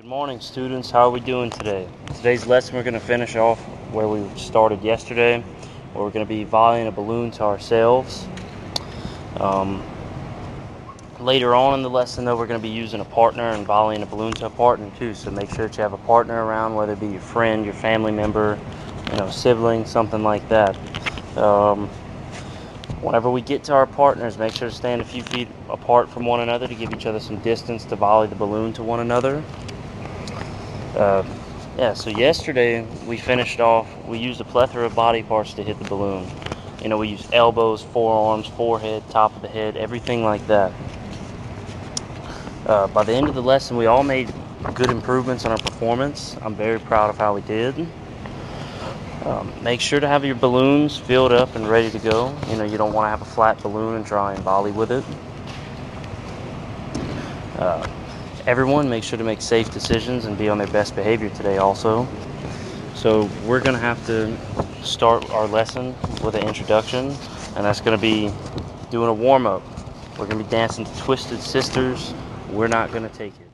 Good morning, students. How are we doing today? Today's lesson we're going to finish off where we started yesterday, where we're going to be volleying a balloon to ourselves. Um, Later on in the lesson, though, we're going to be using a partner and volleying a balloon to a partner too. So make sure that you have a partner around, whether it be your friend, your family member, sibling, something like that. Whenever we get to our partners, make sure to stand a few feet apart from one another to give each other some distance to volley the balloon to one another. So yesterday we finished off, we used a plethora of body parts to hit the balloon. We used elbows, forearms, forehead, top of the head, everything like that. By the end of the lesson, we all made good improvements on our performance. I'm very proud of how we did. Make sure to have your balloons filled up and ready to go. You don't want to have a flat balloon and try and volley with it. Everyone, make sure to make safe decisions and be on their best behavior today also. So we're going to have to start our lesson with an introduction, and that's going to be doing a warm-up. We're going to be dancing to Twisted Sisters. We're not going to take it.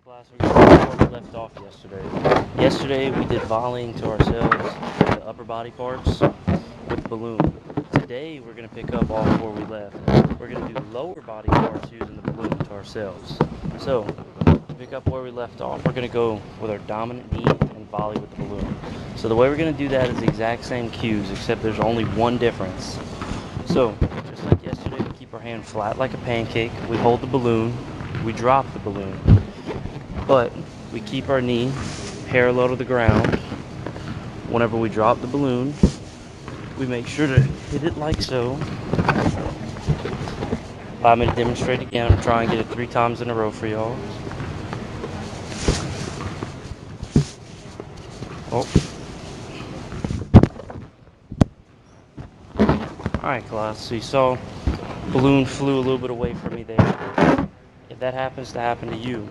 Class, we're going to where we left off yesterday. Yesterday we did volleying to ourselves, the upper body parts, with the balloon. Today we're going to pick up off where we left. We're going to do lower body parts using the balloon to ourselves. So, to pick up where we left off, we're going to go with our dominant knee and volley with the balloon. So the way we're going to do that is the exact same cues, except there's only one difference. So, just like yesterday, we keep our hand flat like a pancake, we hold the balloon, we drop the balloon. But we keep our knee parallel to the ground. Whenever we drop the balloon, we make sure to hit it like so. Allow me to demonstrate again. I'm trying to get it 3 times in a row for y'all. Oh. Alright class, so you saw balloon flew a little bit away from me there. If that happens to happen to you,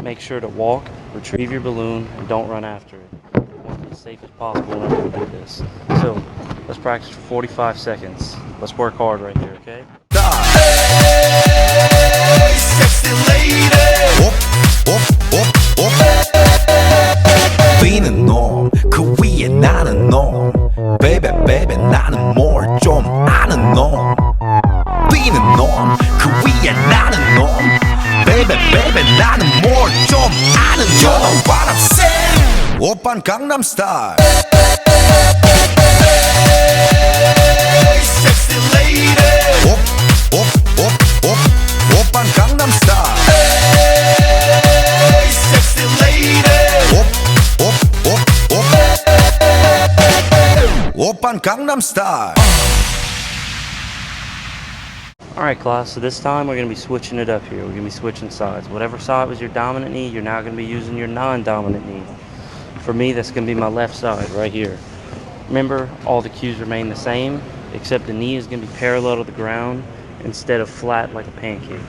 make sure to walk, retrieve your balloon, and don't run after it. You want to be as safe as possible whenever we do this. So, let's practice for 45 seconds. Let's work hard right here, okay? Hey, sexy lady. 뛰는 놈, 그 위에 나는 놈. Baby, baby, 나는 뭘 좀 아는 놈. 뛰는 놈, 그 위에 나는 놈. Baby, baby, 나는 뭘 좀 아는 놈. You know what I'm saying? 오빤 강남 스타일. Hey, sexy lady. 오빤 강남 스타일. Hey, sexy lady. 오빤 강남 스타일. Alright class, so this time we're going to be switching it up here. We're going to be switching sides. Whatever side was your dominant knee, you're now going to be using your non-dominant knee. For me, that's going to be my left side right here. Remember, all the cues remain the same, except the knee is going to be parallel to the ground instead of flat like a pancake.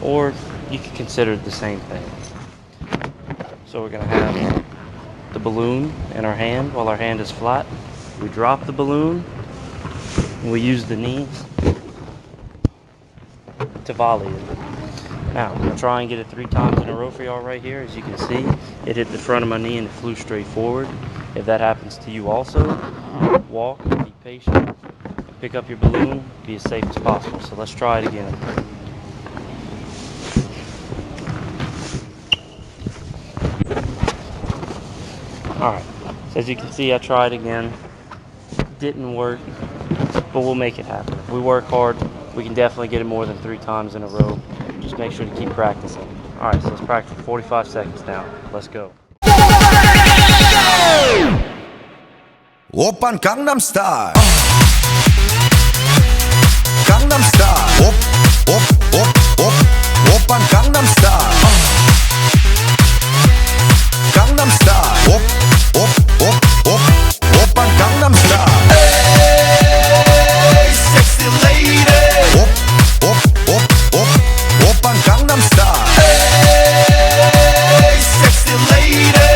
Or you could consider it the same thing. So we're going to have the balloon in our hand while our hand is flat. We drop the balloon, and we use the knees to volley it. Now, I'm going to try and get it 3 times in a row for y'all right here. As you can see, it hit the front of my knee and it flew straight forward. If that happens to you also, walk, be patient, and pick up your balloon, be as safe as possible. So let's try it again. Alright, so as you can see, I tried again. Didn't work, but we'll make it happen. If we work hard, we can definitely get it more than 3 times in a row. Just make sure to keep practicing. Alright, so let's practice for 45 seconds now. Let's go. 오빤 강남 스타일. 강남 스타일. 오빤 강남 스타일. 강남 스타일. 오빤 강남 스타일. Hey, sexy lady. 오빤 강남 스타일. Hey, sexy lady.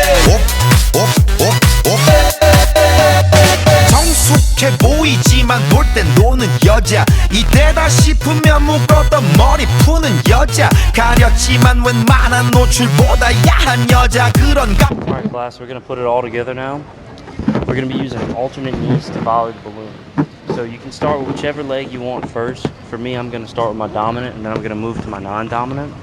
성숙해 보이지만 놀 땐 노는 여자. 이때다 싶으면 묶었던 머리 푸는 여자. 가렸지만 웬만한 노출보다 야한 여자. 그런가. Alright class, we're going to put it all together now. We're going to be using alternate knees to volley the balloon. So you can start with whichever leg you want first. For me, I'm going to start with my dominant, and then I'm going to move to my non-dominant.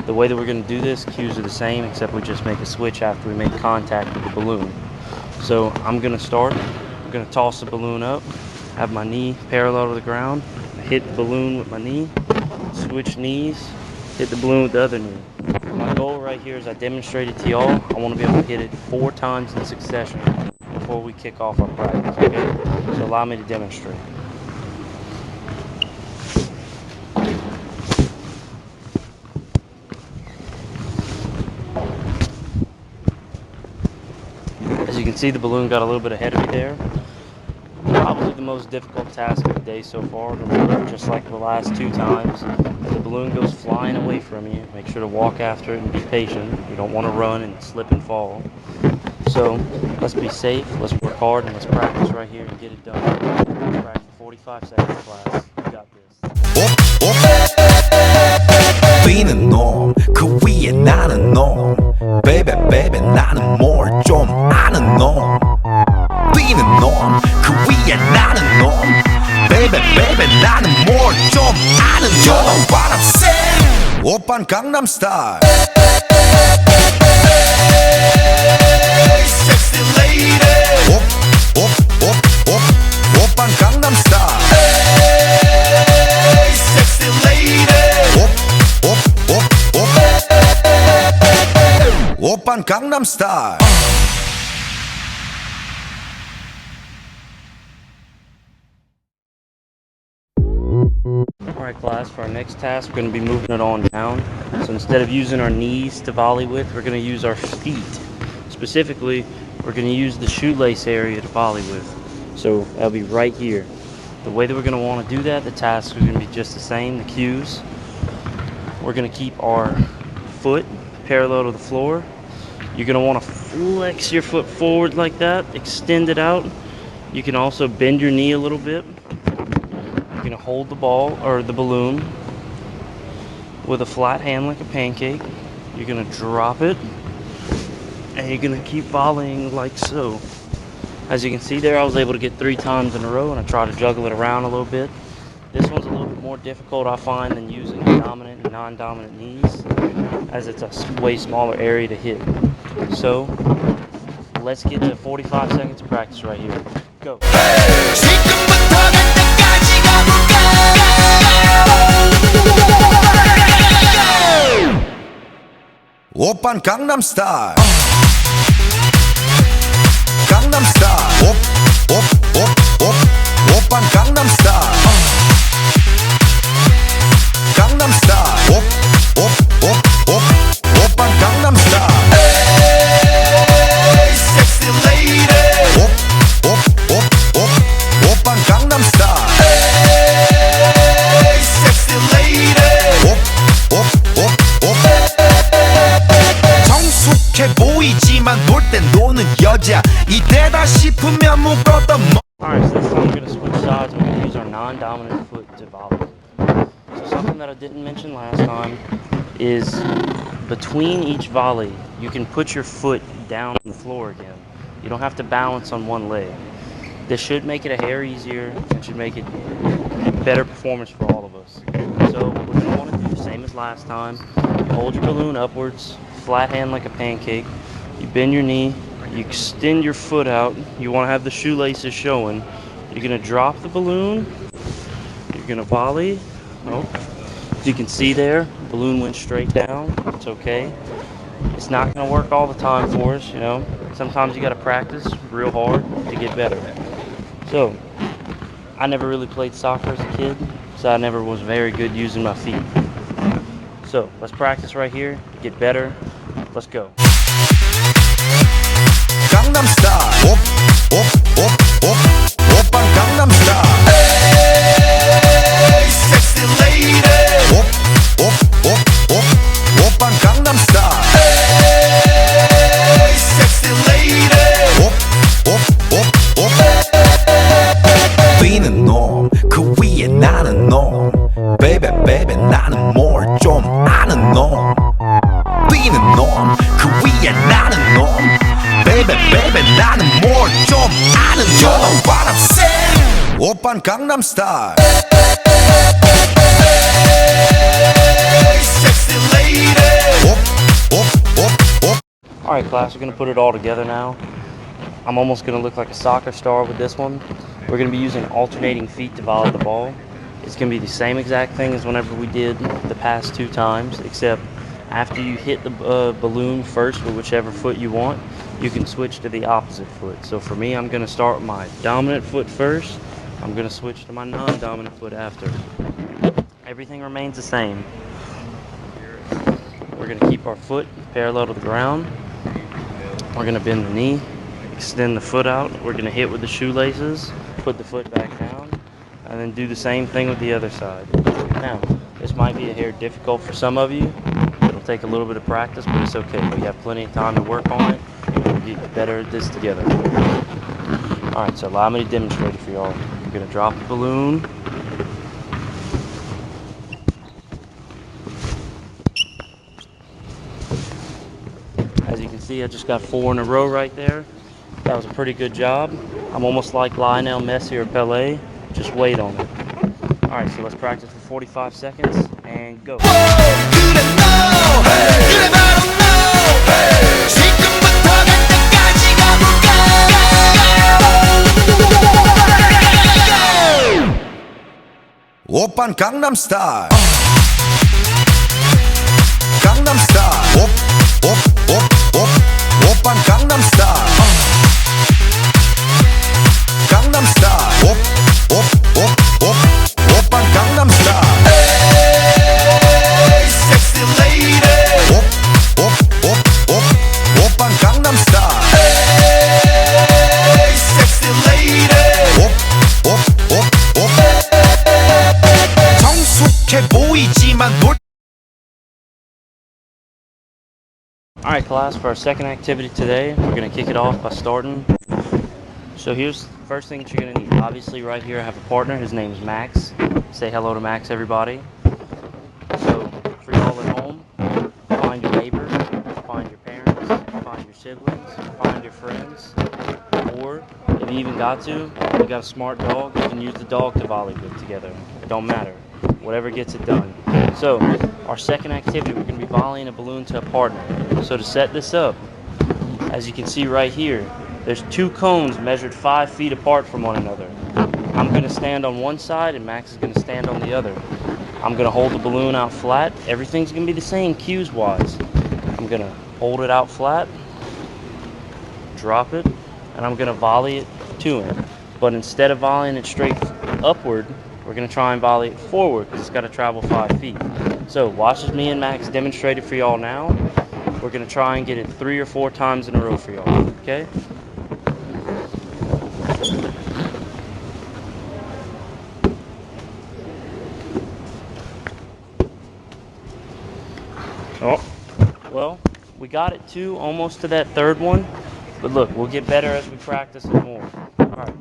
The way that we're going to do this, cues are the same, except we just make a switch after we make contact with the balloon. So I'm going to start. I'm going to toss the balloon up, have my knee parallel to the ground, hit the balloon with my knee, switch knees, hit the balloon with the other knee. My goal right here, as I demonstrated to y'all, I want to be able to hit it 4 times in succession before we kick off our practice, okay? So allow me to demonstrate. As you can see, the balloon got a little bit ahead of me there. Probably the most difficult task of the day so far. Remember, just like the last 2 times, if the balloon goes flying away from you, make sure to walk after it and be patient. You don't want to run and slip and fall. So let's be safe, let's work hard, and let's practice right here and get it done. Let's practice 45 seconds class. You got this. 뛰는 놈, 그 위에 나는 You know what I'm saying? 오빤 강남스타일. Sexy lady. 오빤 강남스타일. Sexy lady. 오빤 강남스타일. Alright class, for our next task we're going to be moving it on down. So instead of using our knees to volley with, we're going to use our feet. Specifically, we're going to use the shoelace area to volley with. So that'll be right here. The way that we're going to want to do that, the task is going to be just the same, the cues. We're going to keep our foot parallel to the floor. You're going to want to flex your foot forward like that, extend it out. You can also bend your knee a little bit. You're going to hold the ball or the balloon with a flat hand like a pancake. You're going to drop it and you're going to keep volleying like so. As you can see there, I was able to get 3 times in a row, and I try to juggle it around a little bit. This one's a little bit more difficult, I find, than using dominant and non-dominant knees, as it's a way smaller area to hit. So let's get to 45 seconds of practice right here. Go. 오빤 강남스타일. 강남스타일. 오빤 강남스타일. 강남스타일. 오빤 강남스타일. Sexy lady. 오빤 강남스타일. Sexy lady. 성숙해 보이지만 볼 땐 노는 여자. 이때다 싶으면 묶었던 Alright, so this time we're going to switch sides and we're going to use our non-dominant foot to volley. So something that I didn't mention last time is between each volley, you can put your foot down on the floor again. You don't have to balance on one leg. This should make it a hair easier and should make it better performance for all of us. So what we're going to want to do, same as last time, you hold your balloon upwards, flat hand like a pancake, you bend your knee, you extend your foot out, you want to have the shoelaces showing, you're going to drop the balloon, you're going to volley. Oh, as you can see there, the balloon went straight down. It's okay. It's not going to work all the time for us, you know. Sometimes you got to practice real hard to get better. So, I never really played soccer as a kid, so I never was very good using my feet. So, let's practice right here, get better. Let's go. 강남스타일. 오빤 강남스타일. Sexy lady. 오빤 강남스타일. Sexy lady. 뛰는 놈, 그 위에 나는 놈. Baby baby 나는 뭘 좀 아는 놈. 뛰는 놈, 그 위에 나는 놈. Baby baby 나는 뭘 좀 아는 놈. You know what I'm saying? 오빤 강남스타일. Sexy lady. Alright class, we're going to put it all together now. I'm almost going to look like a soccer star with this one. We're going to be using alternating feet to volley the ball. It's going to be the same exact thing as whenever we did the past 2 times, except after you hit the balloon first with whichever foot you want, you can switch to the opposite foot. So for me, I'm going to start with my dominant foot first. I'm going to switch to my non-dominant foot after. Everything remains the same. We're going to keep our foot parallel to the ground. We're going to bend the knee, extend the foot out. We're going to hit with the shoelaces, put the foot back down, and then do the same thing with the other side. Now, this might be a hair difficult for some of you. It'll take a little bit of practice, but it's okay. We have plenty of time to work on it, and we'll get better at this together. Alright, so allow me to demonstrate it for y'all. I'm going to drop the balloon. As you can see, I just got 4 in a row right there. That was a pretty good job. I'm almost like Lionel Messi or Pelé. Just wait on it. Alright, so let's practice for 45 seconds and go. 그래 너 그래 바로 너 지금부터 갈 때까지 가볼까 오빤 강남스타일 강남스타일 오빤 강남스타일 강남스타일 오빤 강남스타일 Hey sexy lady 오빤 강남스타일 Hey sexy lady 성숙해 보이지만 Alright class, for our second activity today, we're going to kick it off by starting. So here's the first thing that you're going to need. Obviously right here I have a partner, his name is Max. Say hello to Max, everybody. So for y'all at home, find your neighbors, find your parents, find your siblings, find your friends, or if you even got to, you got a smart dog, you can use the dog to volley with together. It don't matter. Whatever gets it done. So our second activity, we're going to be volleying a balloon to a partner. So to set this up, as you can see right here, there's two cones measured 5 feet apart from one another. I'm going to stand on one side and Max is going to stand on the other. I'm going to hold the balloon out flat. Everything's going to be the same cues wise. I'm going to hold it out flat, drop it, and I'm going to volley it to him. But instead of volleying it straight upward, we're going to try and volley it forward because it's got to travel 5 feet. So watch as me and Max demonstrate it for y'all now. We're going to try and get it 3 or 4 times in a row for y'all, okay? Oh, well, we got it too, almost to that third one. But look, we'll get better as we practice it more. Alright,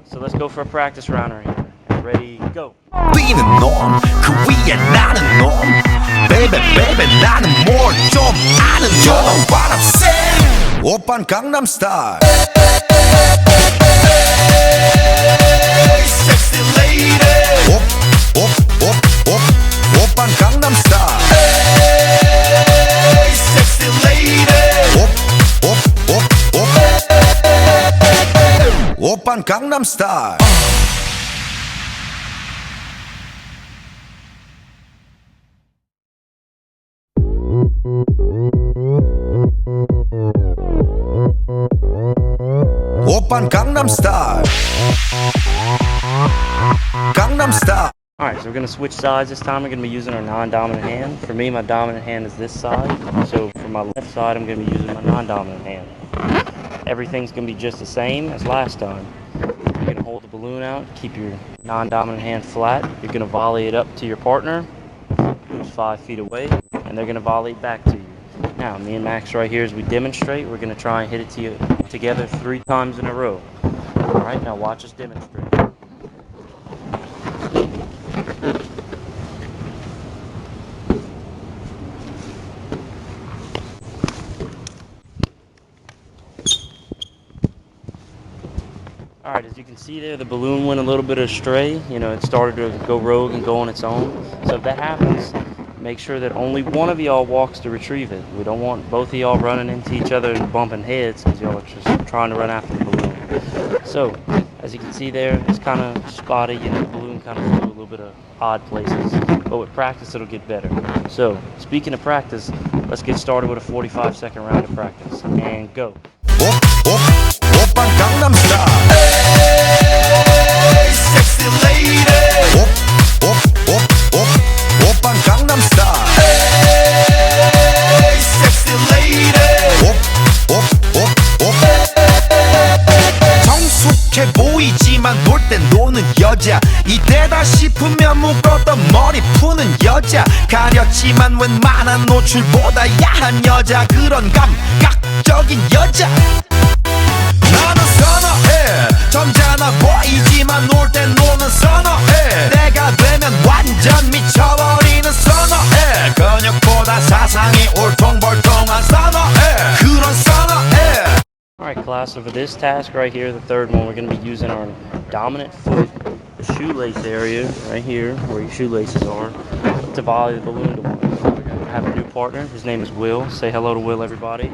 so let's go for a practice round right here. Ready, go. 뛰는 놈, 그 위에 나는 놈 Baby, baby, 나는 뭘 좀 아는 놈 You know what I'm saying 오빤 강남스타일 Hey, sexy lady 오빤 강남스타일 Hey, sexy lady 오빤 강남스타일 오빤 강남스타일 강남스타일 Alright, so we're going to switch sides this time. We're going to be using our non-dominant hand. For me, my dominant hand is this side. So for my left side, I'm going to be using my non-dominant hand. Everything's going to be just the same as last time. You're going to hold the balloon out, keep your non-dominant hand flat. You're going to volley it up to your partner, who's 5 feet away, and they're going to volley it back to you. Now, me and Max right here, as we demonstrate, we're going to try and hit it to you together 3 times in a row. Alright, now watch us demonstrate. Alright, as you can see there, the balloon went a little bit astray. You know, it started to go rogue and go on its own. So if that happens, make sure that only one of y'all walks to retrieve it. We don't want both of y'all running into each other and bumping heads because y'all are just trying to run after the balloon. So, as you can see there, it's kind of spotty. You know, the balloon kind of flew a little bit of odd places. But with practice, it'll get better. So, speaking of practice, let's get started with a 45-second round of practice. And go. 오빤 강남스타일 Hey, sexy lady 오빤 강남스타일 Hey, sexy lady 성숙해 보이지만 놀 땐 노는 여자 이때다 싶으면 묶었던 머리 푸는 여자 가렸지만 웬만한 노출보다 야한 여자 그런 감각적인 여자 나는 선어해 점잖아 보이지만 놀 땐 노는 선어해 내가 되면 완전 미쳐버리는 선어해 근육보다 사상이 울퉁불퉁한 선어해 그런 선어해 Alright class, so for this task right here, the third one, we're going to be using our dominant foot, the shoelace area, right here, where your shoelaces are, to volley the balloon to one. I have a new partner. His name is Will. Say hello to Will, everybody.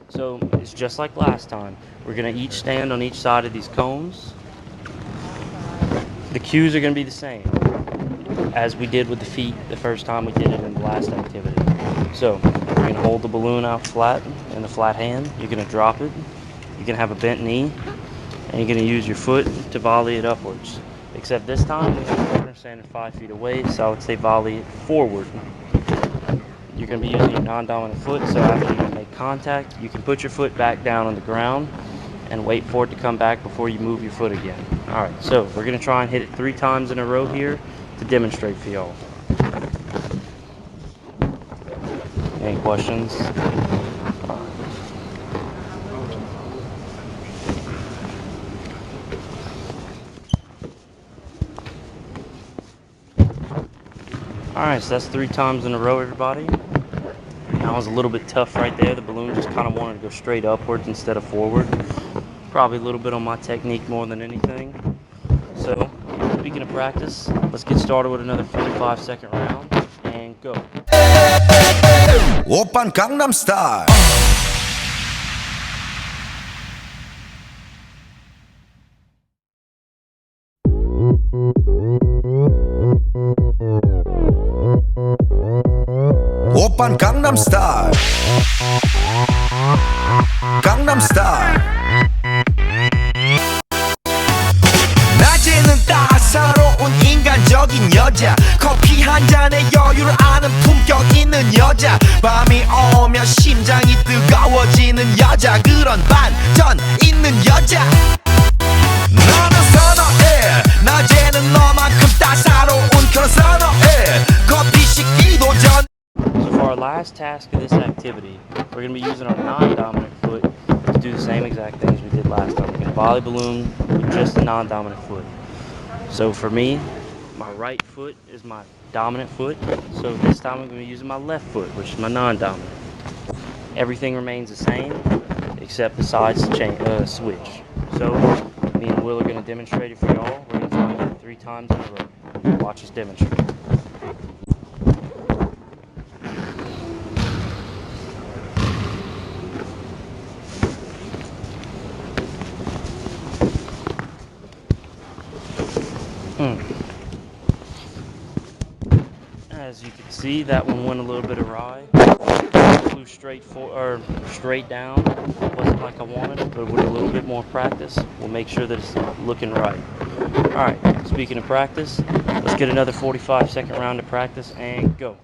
So it's just like last time. We're going to each stand on each side of these cones. The cues are going to be the same as we did with the feet the first time we did it in the last activity. So you're going to hold the balloon out flat in the flat hand. You're going to drop it. You can have a bent knee, and you're going to use your foot to volley it upwards. Except this time we have a partner standing 5 feet away, so I would say volley it forward. You're going to be using your non-dominant foot, so after you make contact, you can put your foot back down on the ground and wait for it to come back before you move your foot again. Alright, so we're going to try and hit it 3 times in a row here to demonstrate for y'all. Any questions? Alright, so that's 3 times in a row, everybody. That was a little bit tough right there. The balloon just kind of wanted to go straight upwards instead of forward. Probably a little bit on my technique more than anything. So, speaking of practice, let's get started with another 45-second round and go. 오빤 강남 스타일. 오빤 강남 스타일. 강남 스타일. 낮에는 따사로운 인간적인 여자, 커피 한 잔에 여유를 아는 품격 있는 여자, 밤이 오면 심장이 뜨거워지는 여자, 그런 반전 있는 여자. 너는 선호해. 낮에는 너만큼 따사로운 그런 선호해. 커피 식기도 전. So for our last task of this activity, we're going to be using our non-dominant foot to do the same exact things we did last time. We're going to volley balloon with just the non-dominant foot. So for me, my right foot is my dominant foot. So this time I'm going to be using my left foot, which is my non-dominant. Everything remains the same except the sides switch. So me and Will are going to demonstrate it for y'all. We're going to try and hit it 3 times in a row. Watch us demonstrate. As you can see, that one went a little bit awry. Flew straight down. Wasn't like I wanted, but with a little bit more practice, we'll make sure that it's looking right. Alright, speaking of practice, let's get another 45-second round of practice and go.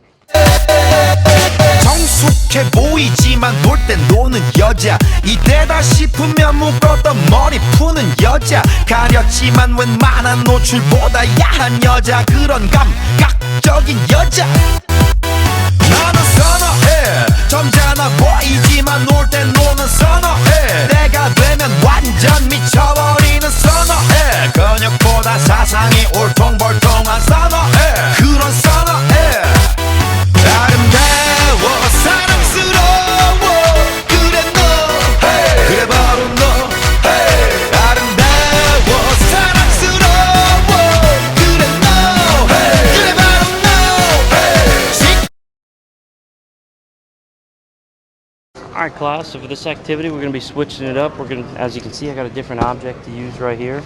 성숙해 보이지만 놀 땐 노는 여자, 이때다 싶으면 묶었던 머리 푸는 여자, 가렸지만 웬만한 노출보다 야한 여자, 그런 감각적인 여자. 나는 선호해. 점잖아 보이지만 놀 땐 노는 선호해. 내가 되면 완전 미쳐버리는 선호해. 근육보다 사상이 울퉁불퉁한 선호해. 그런 선호해. 아름다워 사랑스러워 그래 너 hey. 그래 바로 너 hey. 아름다워 사랑스러워 그래 너 hey. 그래 바로 너 hey. Alright class, so for this activity we're going to be switching it up. We're going to, as you can see, I got a different object to use right here.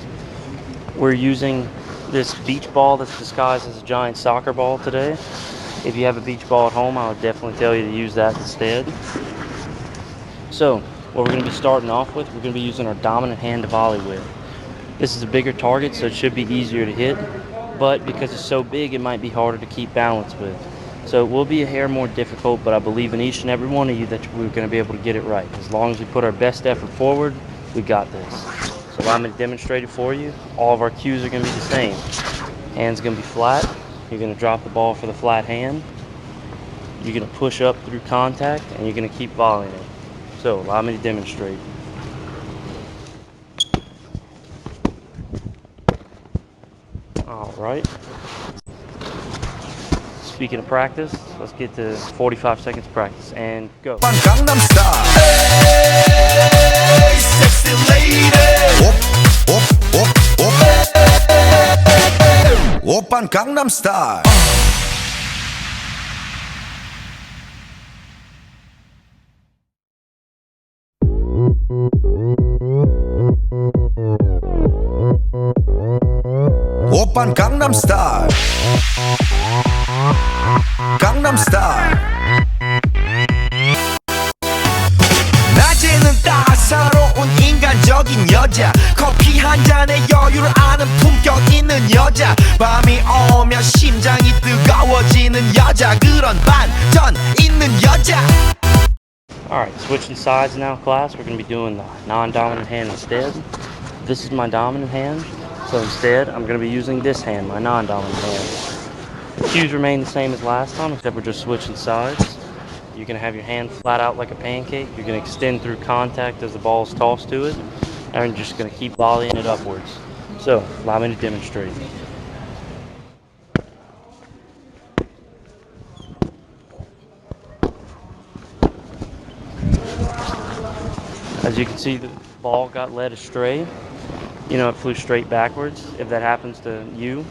We're using this beach ball that's disguised as a giant soccer ball today. If you have a beach ball at home, I would definitely tell you to use that instead. So, what we're going to be starting off with, we're going to be using our dominant hand to volley with. This is a bigger target, so it should be easier to hit, but because it's so big, it might be harder to keep balance with. So it will be a hair more difficult, but I believe in each and every one of you that we're going to be able to get it right. As long as we put our best effort forward, we got this. So allow me to demonstrate it for you. All of our cues are going to be the same. Hand's going to be flat. You're going to drop the ball for the flat hand. You're going to push up through contact, and you're going to keep volleying it. So, allow me to demonstrate. Alright. Speaking of practice, let's get to 45 seconds practice, and go. Gangnam Style. Hey, sexy lady. Op, op, op, op. 오빤 강남스타일. 오빤 강남스타일. 강남스타일. 낮에는 따사로운 인간적인 여자, 커피 한 잔에 여유를 아는 품격 있는 여자, 밤이 오면 심장이 뜨거워지는 여자, 그런 반전 있는 여자. Alright, switching sides now, class. We're going to be doing the non-dominant hand instead. This is my dominant hand, so instead I'm going to be using this hand, my non-dominant hand. Cues remain the same as last time, except we're just switching sides. You're going to have your hand flat out like a pancake. You're going to extend through contact as the ball is tossed to it, and you're just going to keep volleying it upwards. So, allow me to demonstrate. As you can see, the ball got led astray. You know, it flew straight backwards. If that happens to you,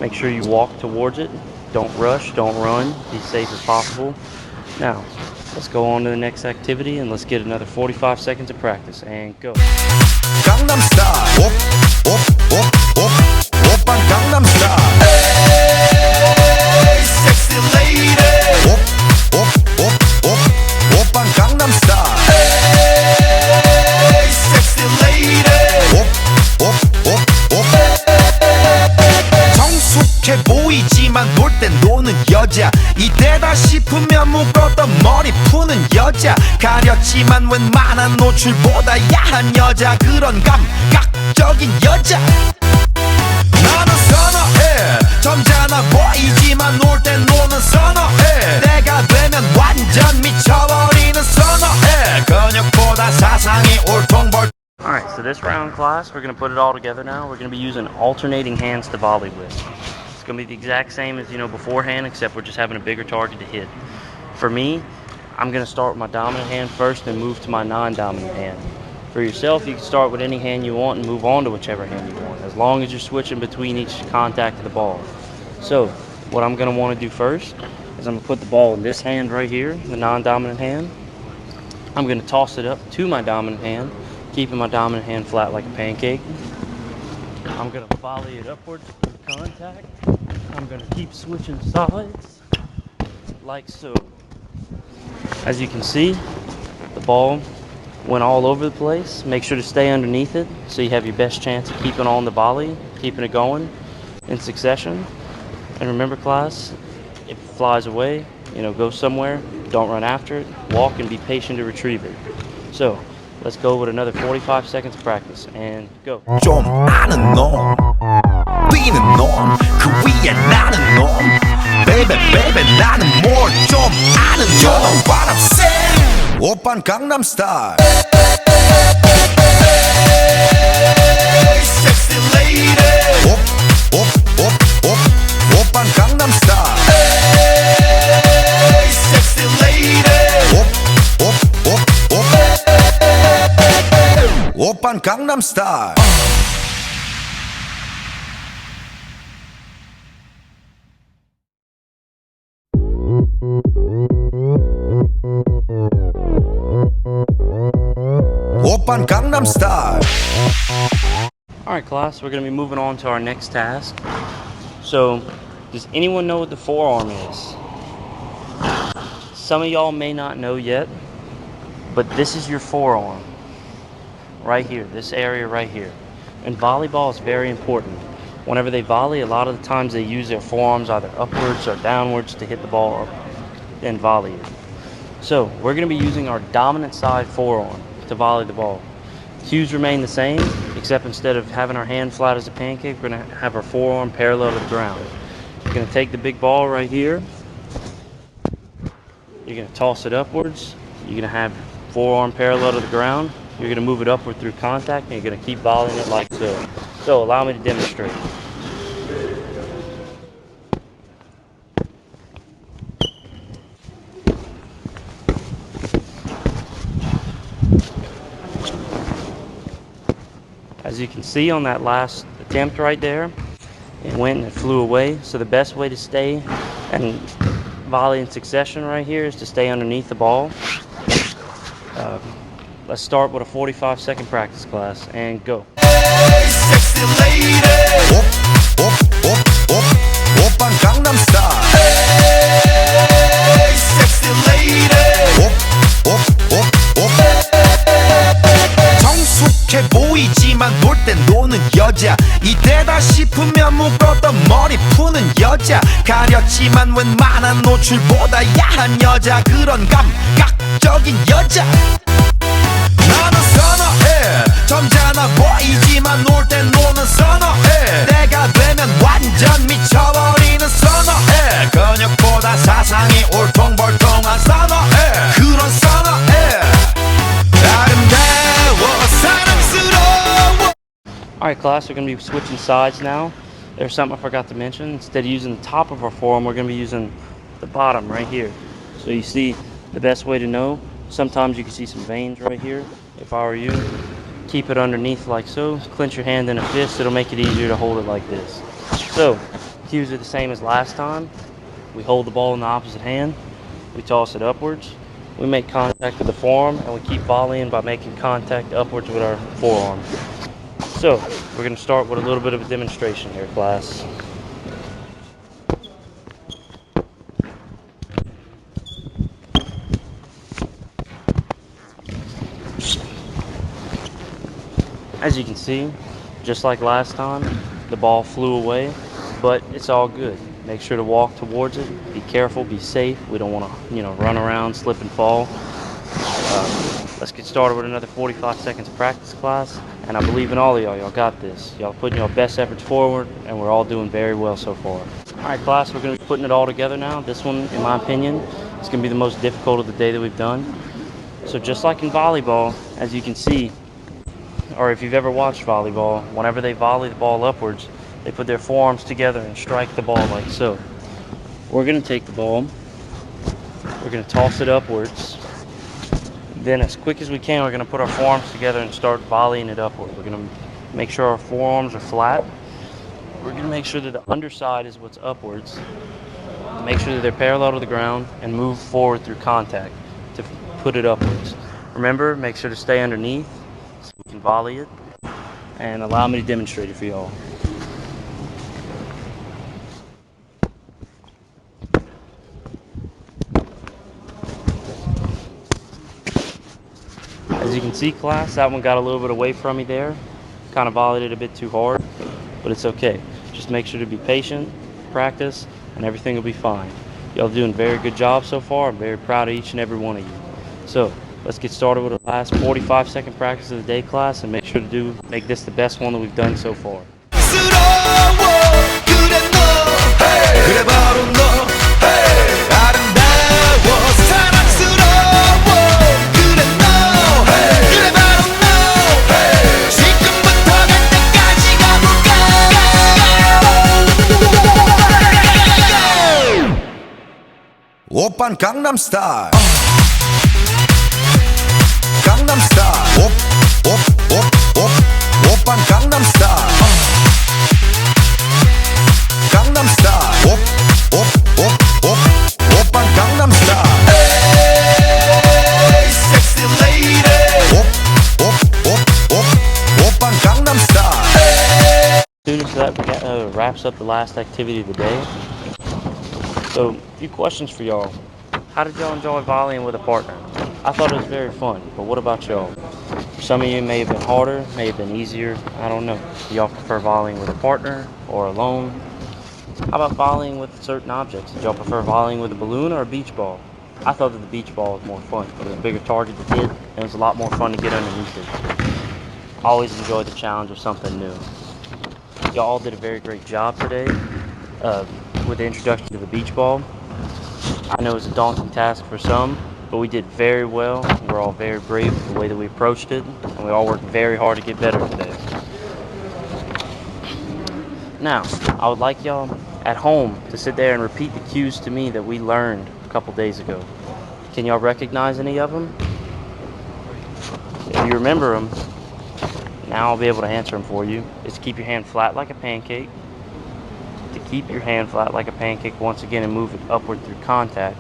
make sure you walk towards it. Don't rush, don't run. Be safe as possible. Now, let's go on to the next activity and let's get another 45 seconds of practice. And go. Gangnam Style. 오빤 Gangnam Style. Hey, sexy lady. 오빤 Gangnam Style. Hey, sexy lady. 성숙해 보이지만 놀 땐 노는 여자, 이때다 싶으면 묶었던 머리 푸는 여자, 가렸지만 웬만한 노출보다 야한 여자, 그런 감각적인 여자 나는 선호해. 점잖아 보이지만 놀 땐 노는 선호해. 내가 되면 완전 미쳐버리는 선호해. 근육보다 사상이 울퉁불퉁. Alright, so this round, class, we're going to put it all together now. We're going to be using alternating hands to volley with. It's going to be the exact same as, beforehand, except we're just having a bigger target to hit. For me, I'm going to start with my dominant hand first and move to my non-dominant hand. For yourself, you can start with any hand you want and move on to whichever hand you want, as long as you're switching between each contact of the ball. So, what I'm going to want to do first is I'm going to put the ball in this hand right here, the non-dominant hand. I'm going to toss it up to my dominant hand, keeping my dominant hand flat like a pancake. I'm going to volley it upwards through contact. I'm going to keep switching sides like so. As you can see, the ball went all over the place. Make sure to stay underneath it so you have your best chance of keeping on the volley, keeping it going in succession. And remember, class, if it flies away, go somewhere, don't run after it, walk and be patient to retrieve it. So, let's go with another 45 seconds of practice, and go. 좀 아는 놈, 뛰는 놈, 그 위에 나는 놈. Baby, baby, 나는 more 좀 아는 놈. You know what I'm saying? 오빤 Gangnam Style. Hey, sexy lady. 오빤 Gangnam Style. Hey, sexy lady. 오빤 Gangnam Style. 오빤 Gangnam Style. Alright, class, we're going to be moving on to our next task. So, does anyone know what the forearm is? Some of y'all may not know yet, but this is your forearm. Right here, this area right here. And volleyball is very important. Whenever they volley, a lot of the times they use their forearms either upwards or downwards to hit the ball up and volley it. So, we're going to be using our dominant side forearm to volley the ball. Cues remain the same, except instead of having our hand flat as a pancake, we're going to have our forearm parallel to the ground. You're going to take the big ball right here. You're going to toss it upwards. You're going to have forearm parallel to the ground. You're going to move it upward through contact, and you're going to keep volleying it like so. So, allow me to demonstrate. As you can see on that last attempt right there, it went and it flew away. So the best way to stay and volley in succession right here is to stay underneath the ball. Let's start with a 45-second practice class and go. Hey, sexy lady. Op, op, op, op, 오빤 강남 style. Hey, sexy lady. Op, op, op, op. 성숙해 보이지만 놀 땐 노는 여자. 이때다 싶으면 묶었던 머리 푸는 여자. 가렸지만 웬만한 노출보다 야한 여자. 그런 감각적인 여자. 나는 선어해. 점잖아 보이지만 놀 땐 노는 선어해. 내가 되면 완전 미쳐버리는 선어해. 근육보다 사상이 울퉁불퉁한 선어해. 그런 선어해. 아름다워 사랑스러워. Alright class, we're going to be switching sides now. There's something I forgot to mention. Instead of using the top of our forearm, we're going to be using the bottom right here. So you see the best way to know. Sometimes you can see some veins right here. If I were you, keep it underneath like so. Clench your hand in a fist. It'll make it easier to hold it like this. So, cues are the same as last time. We hold the ball in the opposite hand. We toss it upwards. We make contact with the forearm, and we keep volleying by making contact upwards with our forearm. So, we're going to start with a little bit of a demonstration here, class. As you can see, just like last time, the ball flew away, but it's all good. Make sure to walk towards it. Be careful, be safe. We don't want to, run around, slip and fall. Let's get started with another 45 seconds of practice class, and I believe in all of y'all. Y'all got this. Y'all putting your best efforts forward, and we're all doing very well so far. All right, class, we're going to be putting it all together now. This one, in my opinion, is going to be the most difficult of the day that we've done. So just like in volleyball, as you can see, or if you've ever watched volleyball, whenever they volley the ball upwards, they put their forearms together and strike the ball like so. We're going to take the ball, we're going to toss it upwards, then as quick as we can, we're going to put our forearms together and start volleying it upward. We're going to make sure our forearms are flat. We're going to make sure that the underside is what's upwards, make sure that they're parallel to the ground, and move forward through contact to put it upwards. Remember, make sure to stay underneath so we can volley it, and allow me to demonstrate it for y'all. As you can see, class, that one got a little bit away from me there. Kind of volleyed it a bit too hard, but it's okay. Just make sure to be patient, practice, and everything will be fine. Y'all doing a very good job so far. I'm very proud of each and every one of you. So, let's get started with the last 45-second practice of the day, class, and make sure to make this the best one that we've done so far. 오빤 강남 스타일. 강남 스타일. 옵 오빤 강남 스타일. 강남 스타일. 옵 오빤 강남 스타일. Hey, sexy lady. 옵 오빤 강남 style. Students, that wraps up the last activity of the day. So, a few questions for y'all. How did y'all enjoy volleying with a partner? I thought it was very fun, but what about y'all? For some of you, it may have been harder, may have been easier, I don't know. Do y'all prefer volleying with a partner or alone? How about volleying with certain objects? Did y'all prefer volleying with a balloon or a beach ball? I thought that the beach ball was more fun. It was a bigger target to hit, and it was a lot more fun to get underneath it. I always enjoyed the challenge of something new. Y'all all did a very great job today with the introduction to the beach ball. I know it was a daunting task for some, but we did very well. We're all very brave with the way that we approached it, and we all worked very hard to get better today. Now, I would like y'all at home to sit there and repeat the cues to me that we learned a couple days ago. Can y'all recognize any of them? If you remember them, now I'll be able to answer them for you. Is keep your hand flat like a pancake. keep your hand flat like a pancake once again and move it upward through contact.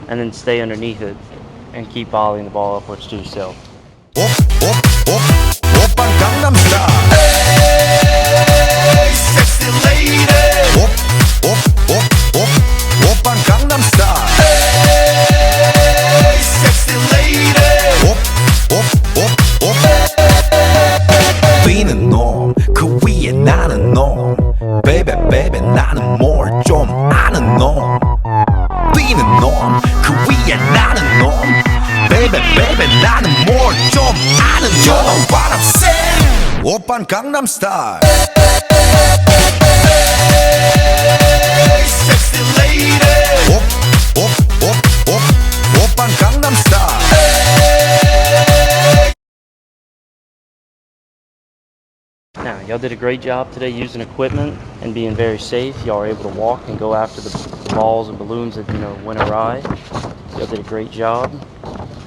And then stay underneath it and keep volleying the ball upwards to yourself. 오빤 강남스타일 Hey sexy lady 오빤 강남스타일 Hey sexy lady 뛰는 놈 그 위에 나는 놈 Baby baby 나는 뭘 좀 아는 놈 뛰는 놈 그 위에 나는 놈 Baby baby 나는 뭘 좀 아는 놈 You know what I'm saying 오빤 강남스타일 Hey sexy lady 오빤 강남스타일 Now, y'all did a great job today using equipment and being very safe. Y'all are able to walk and go after the balls and balloons that, went awry. Y'all did a great job.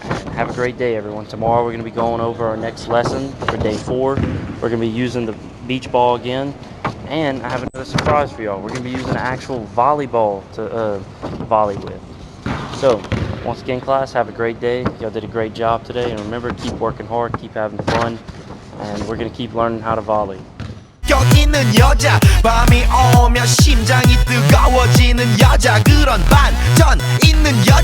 And have a great day, everyone. Tomorrow we're going to be going over our next lesson for day 4. We're going to be using the beach ball again. And I have another surprise for y'all. We're going to be using an actual volleyball to volley with. So, once again, class, have a great day. Y'all did a great job today. And remember, keep working hard, keep having fun. And we're going to keep learning how to volley. 있는 여자 밤이 오면 심장이 뜨거워지는 여자 그런 반전 있는 여자